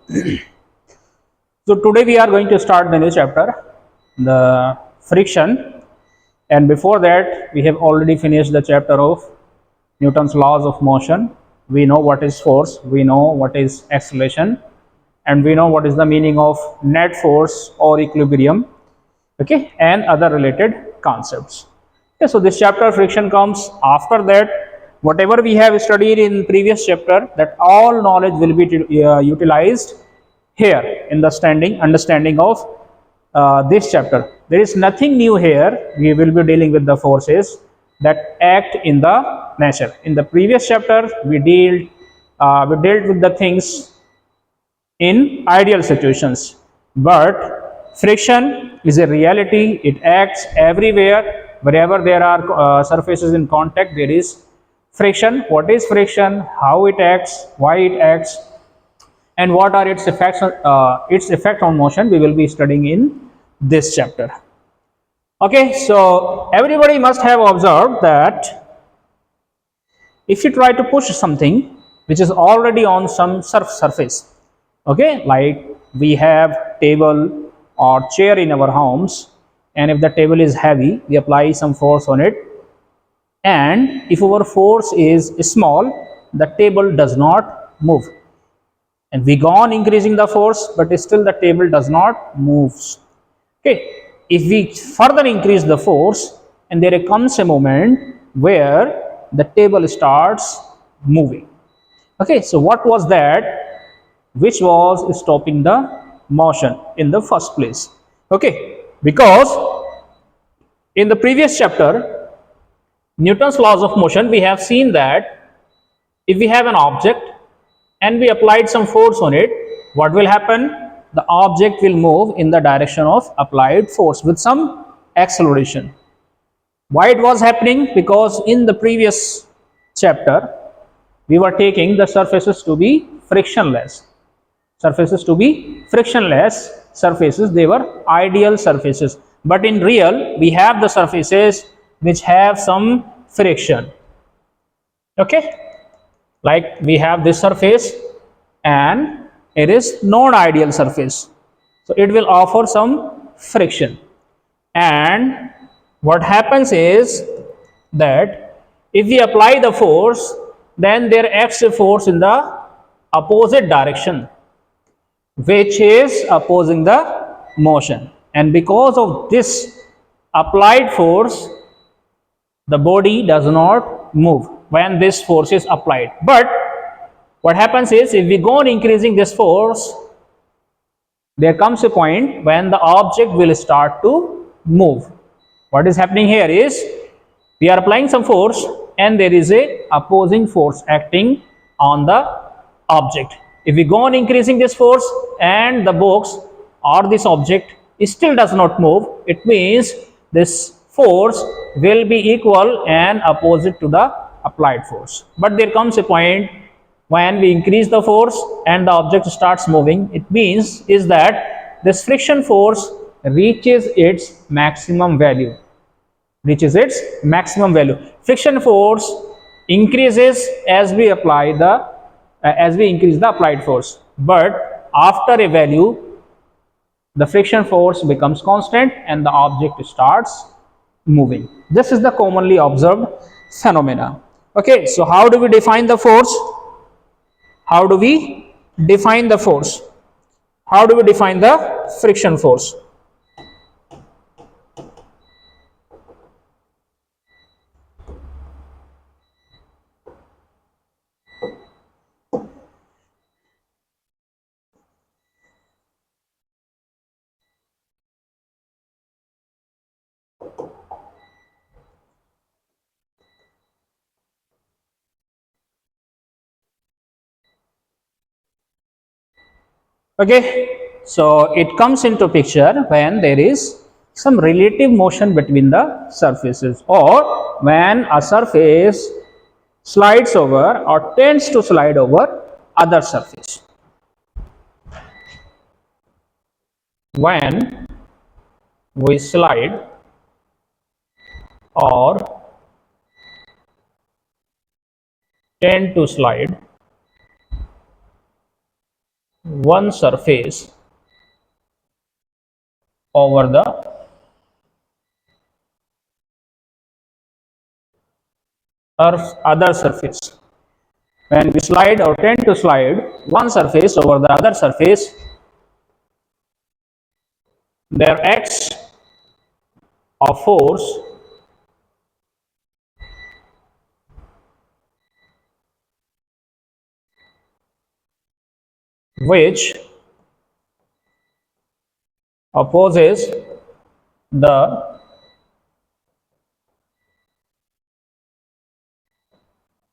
So today we are going to start the new chapter, the friction. And before that, we have already finished the chapter of Newton's laws of motion. We know what is force, we know what is acceleration, and we know what is the meaning of net force or equilibrium, okay, and other related concepts. Okay, so this chapter friction comes after that. Whatever we have studied in previous chapter, that all knowledge will be utilized here in the understanding of this chapter. There is nothing new here. We will be dealing with the forces that act in the nature. In the previous chapter, we dealt with the things in ideal situations, but friction is a reality. It acts everywhere. Wherever there are surfaces in contact, there is friction. What is friction, how it acts, why it acts, and what are its effects its effect on motion, we will be studying in this chapter. Okay, so everybody must have observed that if you try to push something which is already on some surface, okay, like we have table or chair in our homes, and if the table is heavy, we apply some force on it, and if our force is small, the table does not move, and we go on increasing the force, but still the table does not move. Okay, if we further increase the force, and there comes a moment where the table starts moving. Okay, so what was that which was stopping the motion in the first place? Okay, because in the previous chapter, Newton's laws of motion, we have seen that if we have an object and we applied some force on it, what will happen? The object will move in the direction of applied force with some acceleration. Why it was happening? Because in the previous chapter, we were taking the surfaces to be frictionless. Surfaces to be frictionless surfaces, they were ideal surfaces. But in real, we have the surfaces which have some friction. Okay, like we have this surface and it is non-ideal surface, so it will offer some friction, and what happens is that if we apply the force, then there acts a force in the opposite direction which is opposing the motion, and because of this applied force, the body does not move when this force is applied. But what happens is, if we go on increasing this force, there comes a point when the object will start to move. What is happening here is, we are applying some force and there is a opposing force acting on the object. If we go on increasing this force and the box or this object still does not move, it means this force will be equal and opposite to the applied force. But there comes a point when we increase the force and the object starts moving, it means is that this friction force reaches its maximum value. Friction force increases as we apply the as we increase the applied force, but after a value, the friction force becomes constant and the object starts moving. This is the commonly observed phenomena. Okay, so how do we define the force? How do we define the force? How do we define the friction force? Okay, so it comes into picture when there is some relative motion between the surfaces, or when a surface slides over or tends to slide over other surface. When we slide or tend to slide one surface over the earth's other surface. When we slide or tend to slide one surface over the other surface, there acts a force which opposes the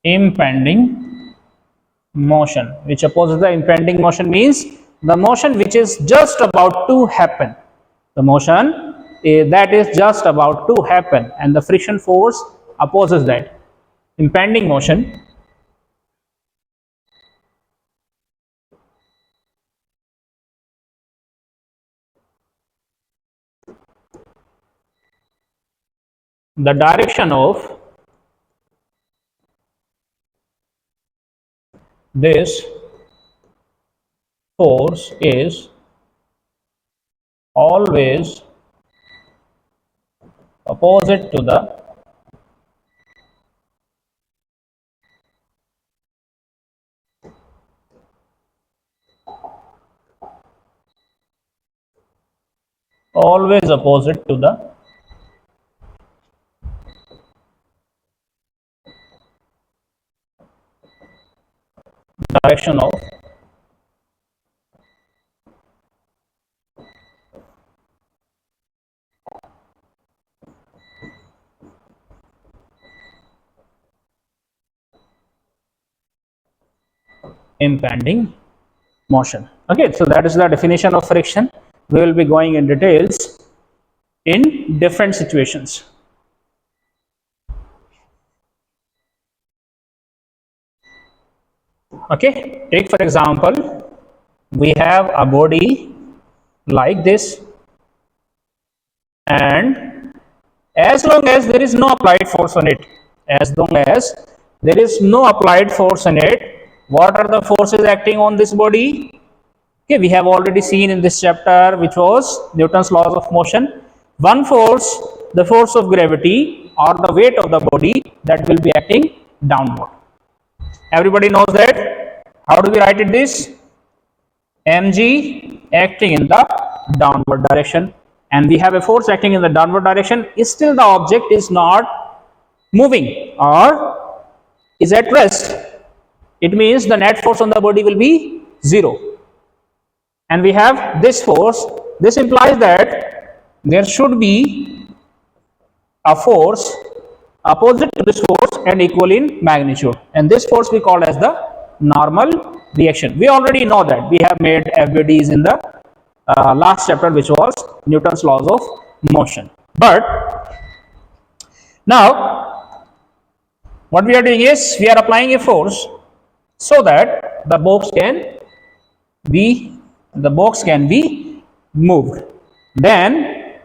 impending motion. Which opposes the impending motion means the motion which is just about to happen. The motion that is just about to happen, and the friction force opposes that impending motion. The direction of this force is always opposite to the always opposite to the direction of impending motion. Okay, so that is the definition of friction. We will be going in details in different situations. Okay, take for example, we have a body like this, and as long as there is no applied force on it, as long as there is no applied force on it, what are the forces acting on this body? Okay, we have already seen in this chapter, which was Newton's laws of motion. One force, the force of gravity or the weight of the body, that will be acting downward. Everybody knows that. How do we write it this? Mg acting in the downward direction, and we have a force acting in the downward direction. Still the object is not moving or is at rest. It means the net force on the body will be 0. And we have this force. This implies that there should be a force opposite to this force and equal in magnitude, and this force we call as the normal reaction. We already know that. We have made FBDs in the last chapter, which was Newton's laws of motion. But now what we are doing is we are applying a force so that the box can be moved. Then,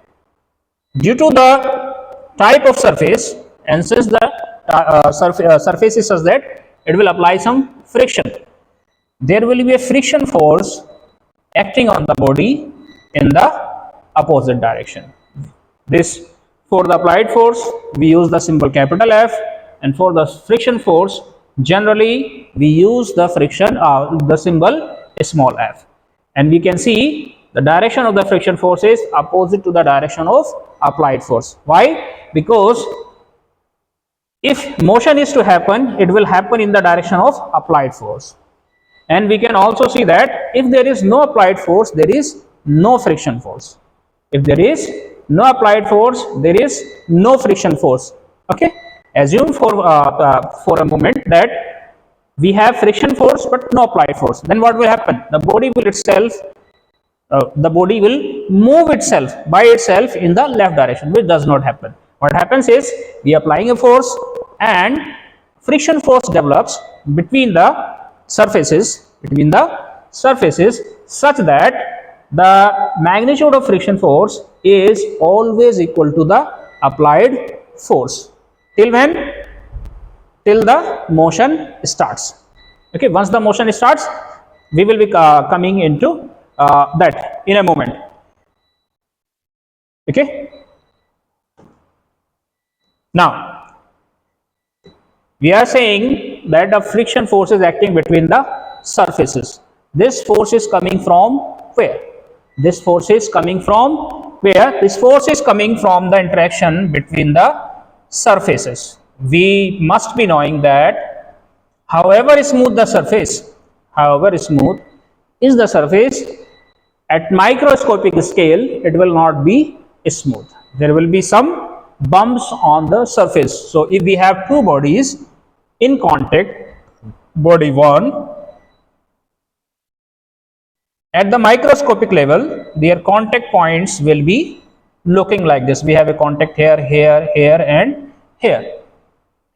due to the type of surface, and since the surface is such that it will apply some friction, there will be a friction force acting on the body in the opposite direction. This, for the applied force we use the symbol capital F, and for the friction force generally we use the the symbol small f. And we can see the direction of the friction force is opposite to the direction of applied force. Why? Because if motion is to happen, it will happen in the direction of applied force. And we can also see that if there is no applied force, there is no friction force. If there is no applied force, there is no friction force. Okay, assume for a moment that we have friction force but no applied force. Then what will happen? The body will move itself by itself in the left direction, which does not happen. What happens is we are applying a force and friction force develops between the surfaces such that the magnitude of friction force is always equal to the applied force. Till when? Till the motion starts. Okay, once the motion starts, We will be coming into that in a moment. Okay. Now we are saying that the friction force is acting between the surfaces. This force is coming from where? This force is coming from where? This force is coming from the interaction between the surfaces. We must be knowing that however smooth the surface, however smooth is the surface, at microscopic scale it will not be smooth. There will be some bumps on the surface. So if we have two bodies in contact, body 1, at the microscopic level their contact points will be looking like this. We have a contact here, here, here and here.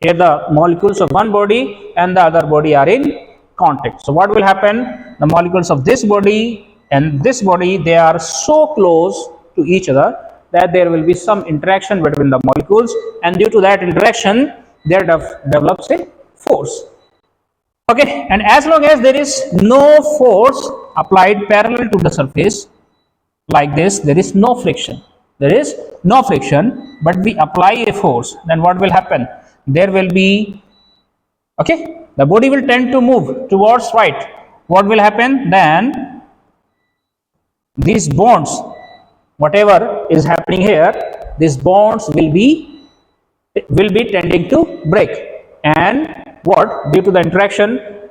Here the molecules of one body and the other body are in contact. So what will happen? The molecules of this body and this body, they are so close to each other that there will be some interaction between the molecules, and due to that interaction there develops a force. Okay, and as long as there is no force applied parallel to the surface like this, there is no friction. There is no friction, but we apply a force, then what will happen? There will be, okay, the body will tend to move towards right. What will happen? Then these bonds, whatever is happening here, these bonds will be tending to break, and what, due to the interaction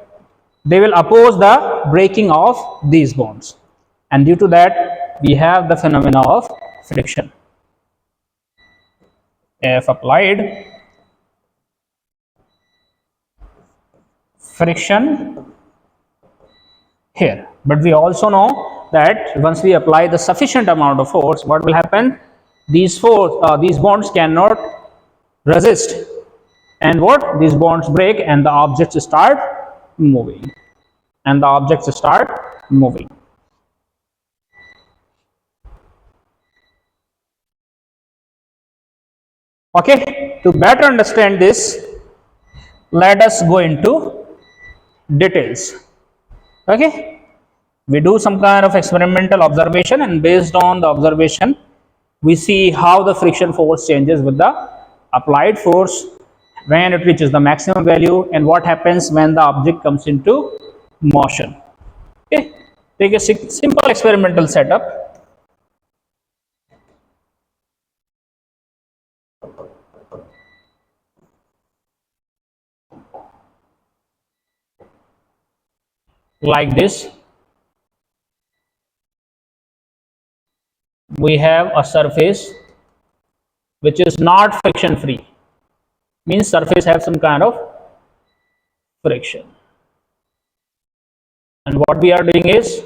they will oppose the breaking of these bonds, and due to that we have the phenomena of friction. If applied friction here, but we also know that once we apply the sufficient amount of force, what will happen? These bonds cannot resist, and what, these bonds break and the objects start moving, and the objects start moving. Okay, to better understand this, let us go into details. Okay, we do some kind of experimental observation, and based on the observation we see how the friction force changes with the applied force when it reaches the maximum value, and what happens when the object comes into motion. Okay, take a simple experimental setup. Like this, we have a surface which is not friction free, means surface have some kind of friction, and what we are doing is,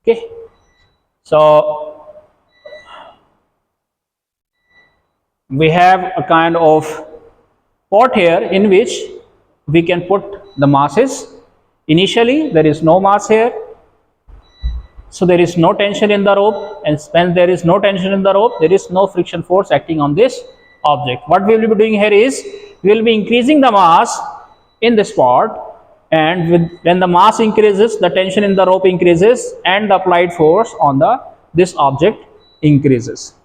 okay, so we have a kind of pot here in which we can put the masses. Initially there is no mass here, so there is no tension in the rope, and when there is no tension in the rope, there is no friction force acting on this object. What we will be doing here is, we will be increasing the mass in this pot, and when the mass increases, the tension in the rope increases, and the applied force on this object increases.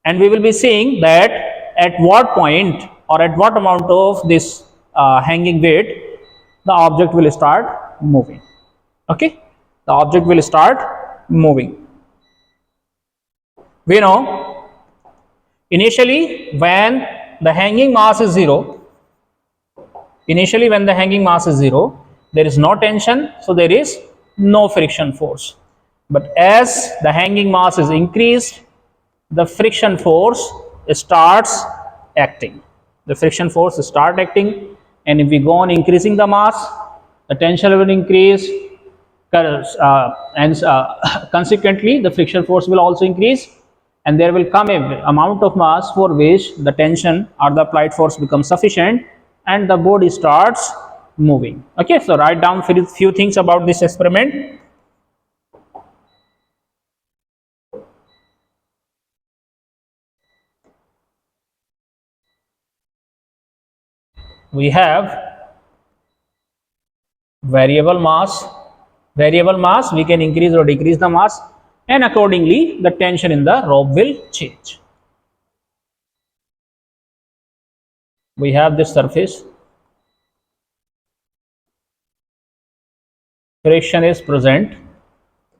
And we will be seeing that at what point or at what amount of this hanging weight the object will start moving. Okay, the object will start moving. We know initially when the hanging mass is zero, there is no tension, so there is no friction force. But as the hanging mass is increased, the friction force starts acting. The friction force start acting, and if we go on increasing the mass, the tension will increase, and consequently the friction force will also increase, and there will come a amount of mass for which the tension or the applied force becomes sufficient and the body starts moving. Okay, so write down few things about this experiment. We have variable mass. Variable mass, we can increase or decrease the mass, and accordingly the tension in the rope will change. We have this surface, friction is present.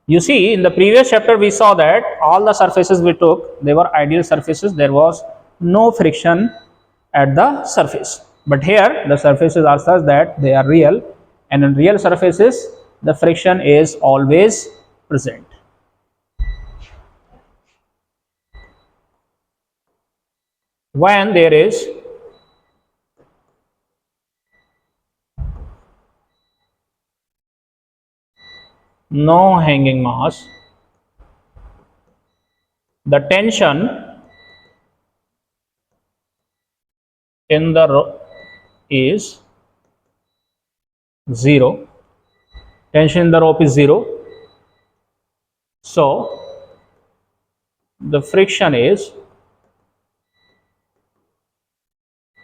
You see, in the previous chapter we saw that all the surfaces we took, they were ideal surfaces, there was no friction at the surface. But here the surfaces are such that they are real, and in real surfaces the friction is always present. When there is no hanging mass, the tension in the rope is 0. Tension in the rope is 0. So the friction is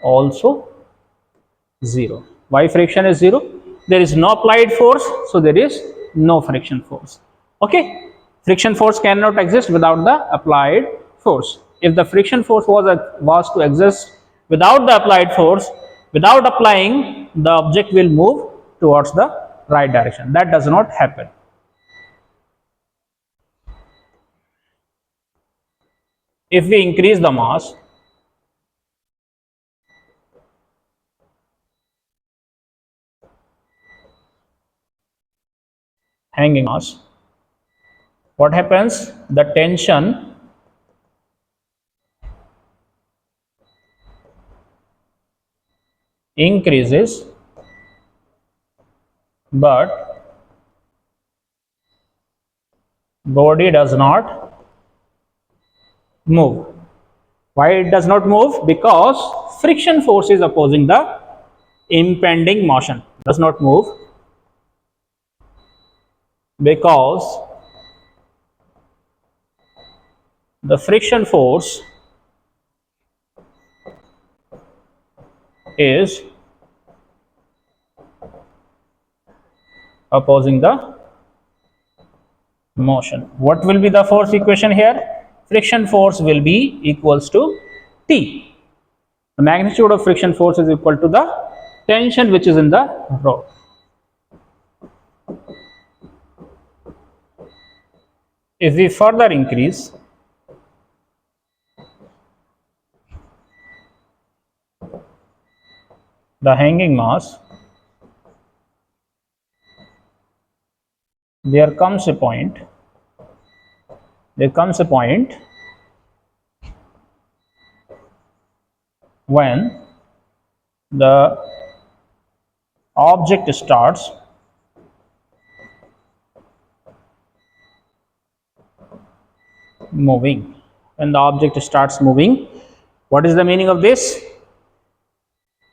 also 0. Why friction is 0? There is no applied force, so there is no friction force. Okay, friction force cannot exist without the applied force. If the friction force was to exist without the applied force, without applying, the object will move towards the right direction. That does not happen. If we increase the mass, hanging mass, what happens? The tension increases, but body does not move. Why it does not move? Because friction force is opposing the impending motion. Does not move because the friction force is opposing the motion. What will be the force equation here? Friction force will be equals to T. The magnitude of friction force is equal to the tension which is in the rope. If we further increase the hanging mass, there comes a point when the object starts moving. When the object starts moving, what is the meaning of this?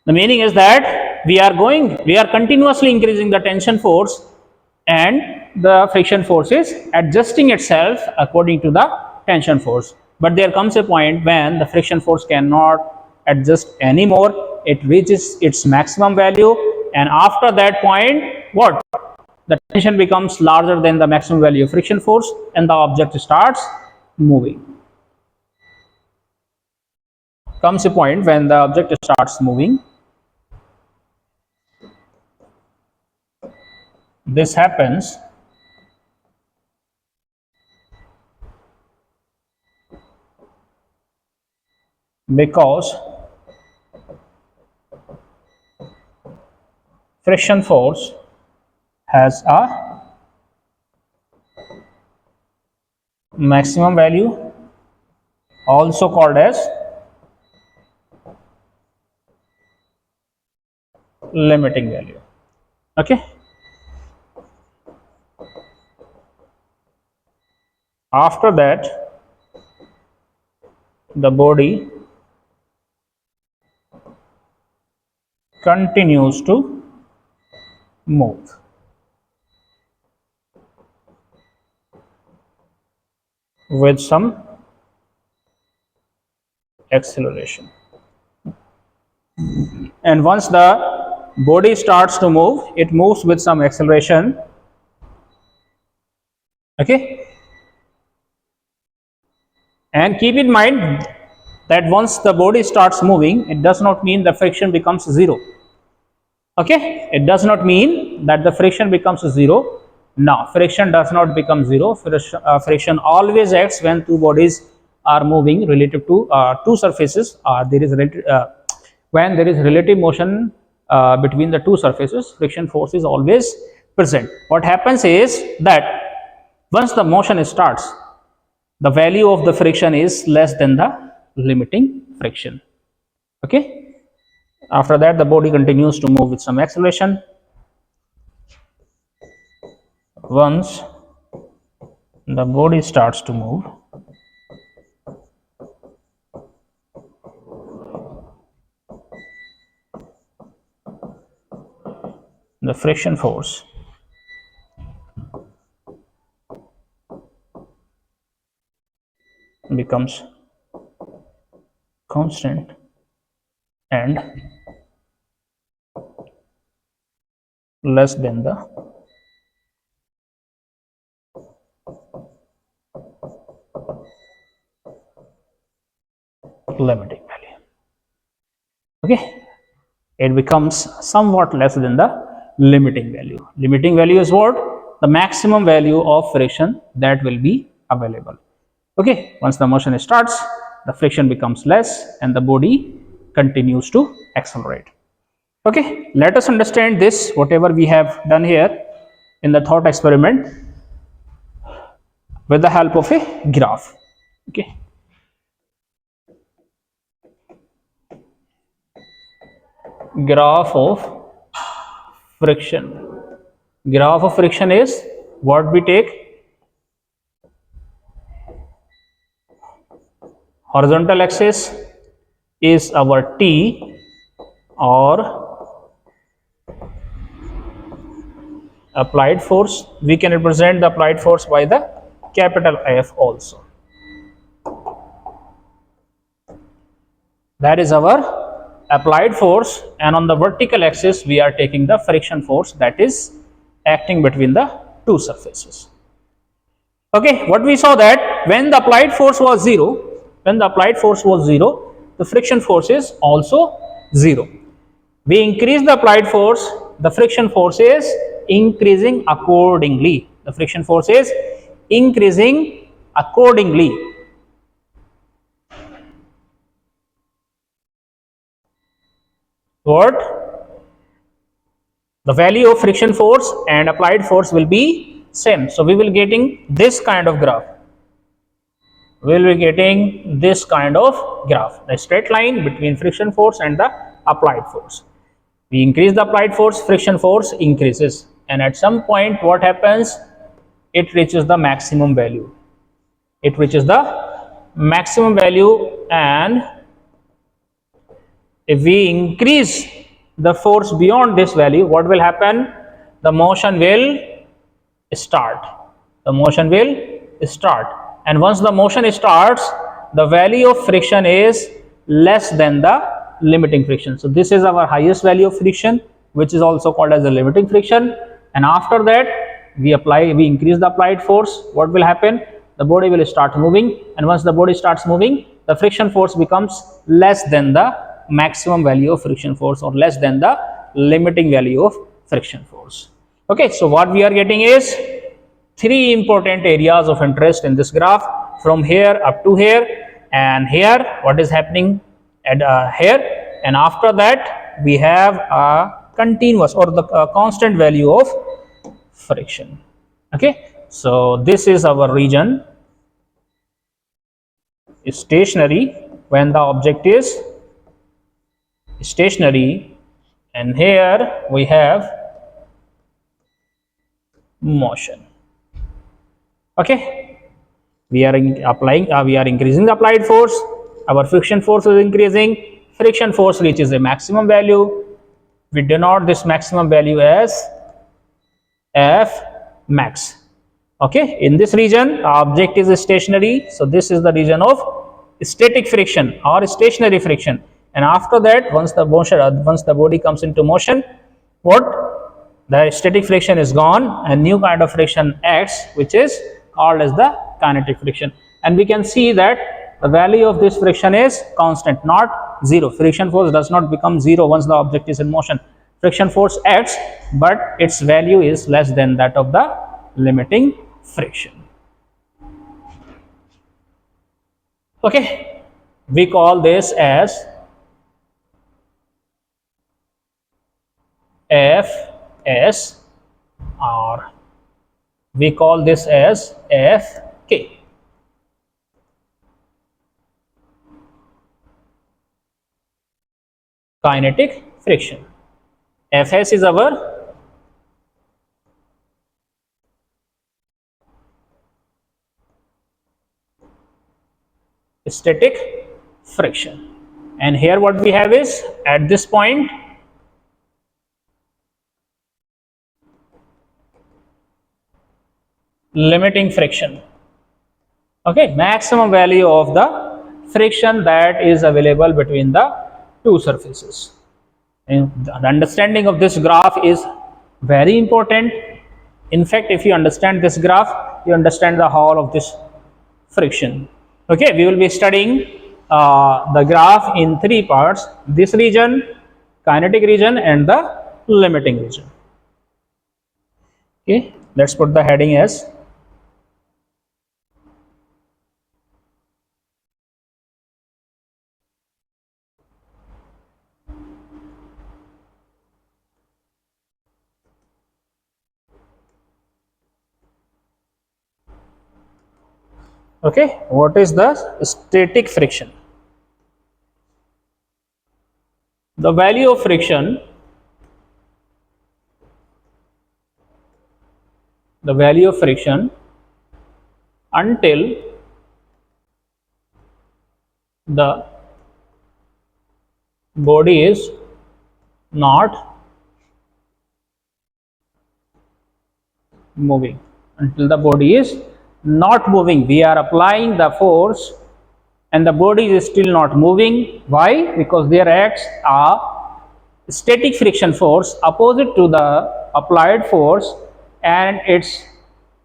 The meaning is that we are continuously increasing the tension force, and the friction force is adjusting itself according to the tension force. But there comes a point when the friction force cannot adjust anymore, it reaches its maximum value, and after that point, what? The tension becomes larger than the maximum value of friction force, and the object starts moving. Comes a point when the object starts moving. This happens because friction force has a maximum value, also called as limiting value. Okay, after that the body continues to move with some acceleration. And once the body starts to move, it moves with some acceleration. Okay, and keep in mind that once the body starts moving, it does not mean the friction becomes zero. Okay, it does not mean that the friction becomes zero. No, friction does not become zero. Friction always acts when two bodies are moving relative to two surfaces. When there is relative motion between the two surfaces, friction force is always present. What happens is that once the motion starts, the value of the friction is less than the limiting friction. Okay, after that the body continues to move with some acceleration. Once the body starts to move, the friction force becomes constant and less than the limiting value. Okay, it becomes somewhat less than the limiting value. Limiting value is what? The maximum value of friction that will be available. Okay, once the motion starts, the friction becomes less and the body continues to accelerate. Okay, let us understand this, whatever we have done here in the thought experiment, with the help of a graph. Okay, graph of friction. Graph of friction is what we take: horizontal axis is our T, or applied force. We can represent the applied force by the capital F also. That is our applied force, and on the vertical axis we are taking the friction force that is acting between the two surfaces. Okay, what we saw that when the applied force was zero, the friction force is also zero. We increase the applied force, the friction force is increasing accordingly. The friction force is increasing accordingly. What? The value of friction force and applied force will be same. So we will getting this kind of graph. We will be getting this kind of graph, the straight line between friction force and the applied force. We increase the applied force, friction force increases, and at some point what happens? It reaches the maximum value. It reaches the maximum value, and if we increase the force beyond this value, what will happen? The motion will start. The motion will start, and once the motion starts, the value of friction is less than the limiting friction. So this is our highest value of friction, which is also called as the limiting friction. And after that we increase the applied force. What will happen? The body will start moving, and once the body starts moving, the friction force becomes less than the maximum value of friction force, or less than the limiting value of friction force. Okay, so what we are getting is three important areas of interest in this graph, from here up to here, and here what is happening at here, and after that we have a continuous or the constant value of friction. Okay, so this is our region stationary, when the object is stationary, and here we have motion. Okay, we are increasing the applied force, our friction force is increasing, friction force reaches a maximum value. We denote this maximum value as F max. Okay, in this region, object is stationary, so this is the region of static friction or stationary friction. And after that, once the body comes into motion, what the static friction is gone, and new kind of friction acts, which is called as the kinetic friction. And we can see that the value of this friction is constant, not zero. Friction force does not become zero once the object is in motion. Friction force acts, but its value is less than that of the limiting friction. Okay, we call this as Fs, or we call this as Fk. Kinetic friction. Fs is our static friction, and here what we have is, at this point, limiting friction. Okay, maximum value of the friction that is available between the two surfaces. And the understanding of this graph is very important. In fact, if you understand this graph, you understand the whole of this friction. Okay, we will be studying the graph in three parts: this region, kinetic region, and the limiting region. Okay, let's put the heading as okay, what is the static friction? The value of friction, until the body is not moving. Until the body is not moving, we are applying the force and the body is still not moving. Why? Because there acts a static friction force opposite to the applied force, and its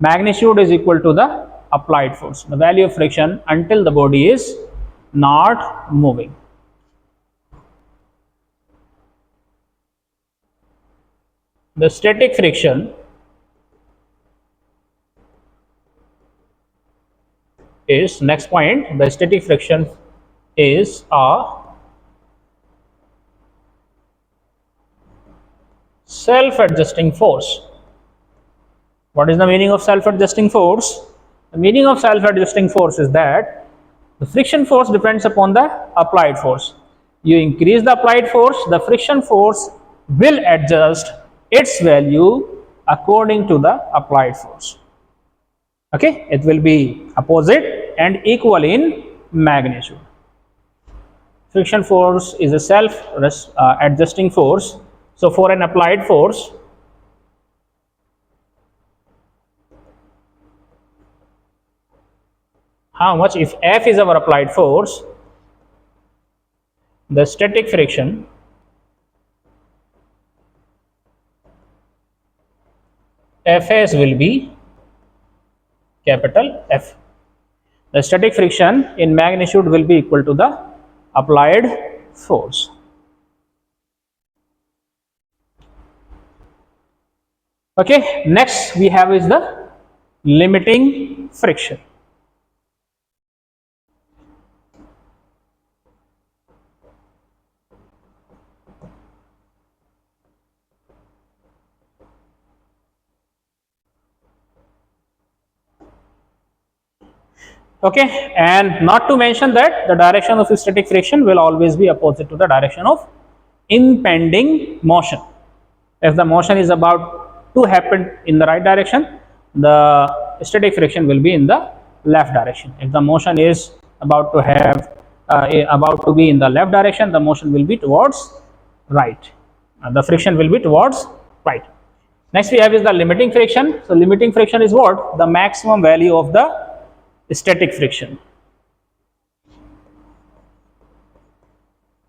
magnitude is equal to the applied force. The value of friction until the body is not moving. The static friction is, next point, the static friction is a self-adjusting force. What is the meaning of self-adjusting force? The meaning of self-adjusting force is that the friction force depends upon the applied force. You increase the applied force, the friction force will adjust its value according to the applied force. Okay, it will be opposite and equal in magnitude. Friction force is a self-adjusting force. So for an applied force, how much, if F is our applied force, the static friction Fs will be capital F. The static friction in magnitude will be equal to the applied force. Okay, next we have is the limiting friction. Okay, and not to mention that the direction of static friction will always be opposite to the direction of impending motion. If the motion is about to happen in the right direction, the static friction will be in the left direction. If the motion is about to have about to be in the left direction, the motion will be towards right. The friction will be towards right. Next we have is the limiting friction. So limiting friction is what? The maximum value of the static friction.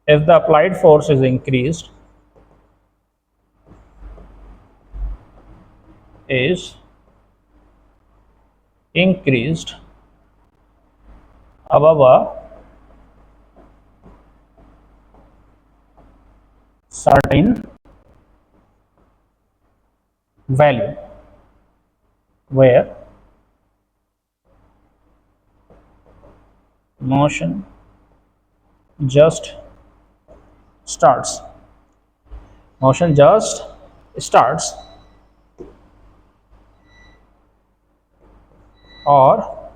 If the applied force is increased, above a certain value where motion just starts. Motion just starts, or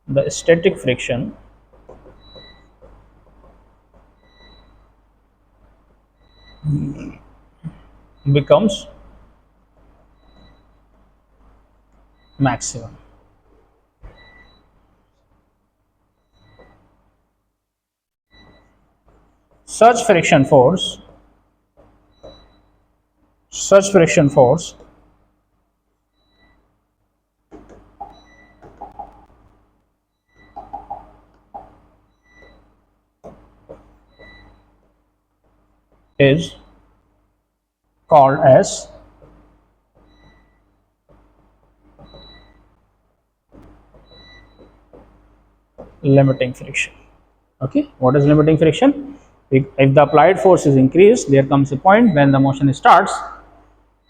the static friction becomes maximum. Such friction force is called as limiting friction. Okay, what is limiting friction? If the applied force is increased, there comes a point when the motion starts,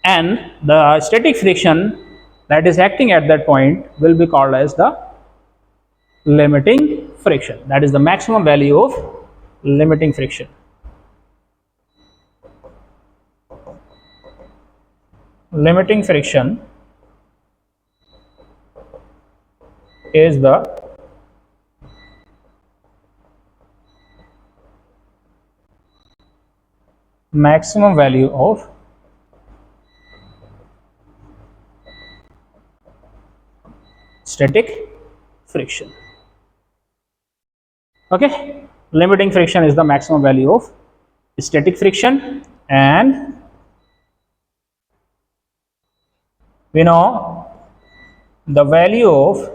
and the static friction that is acting at that point will be called as the limiting friction. That is the maximum value of limiting friction. Limiting friction is the maximum value of static friction. Okay, limiting friction is the maximum value of static friction, and we know the value of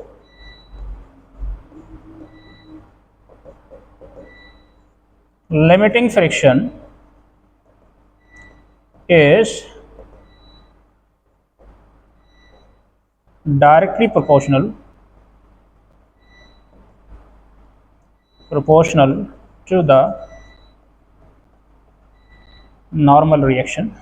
limiting friction is directly proportional to the normal reaction.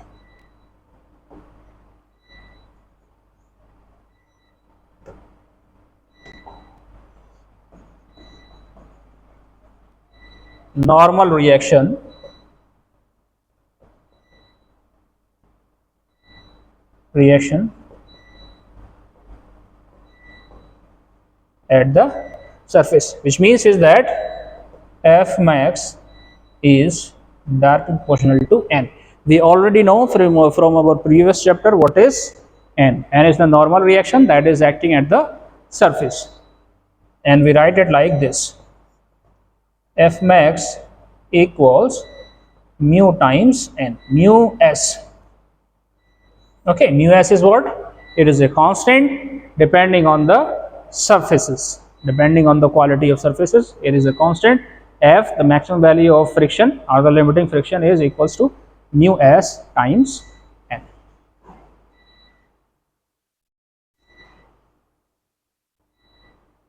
Normal reaction at the surface, which means is that F max is directly proportional to N. We already know from our previous chapter what is N. N is the normal reaction that is acting at the surface, and we write it like this: F max equals mu times N, mu S. Okay, mu S is what? It is a constant depending on the surfaces, depending on the quality of surfaces. It is a constant. F, the maximum value of friction or the limiting friction, is equals to mu S times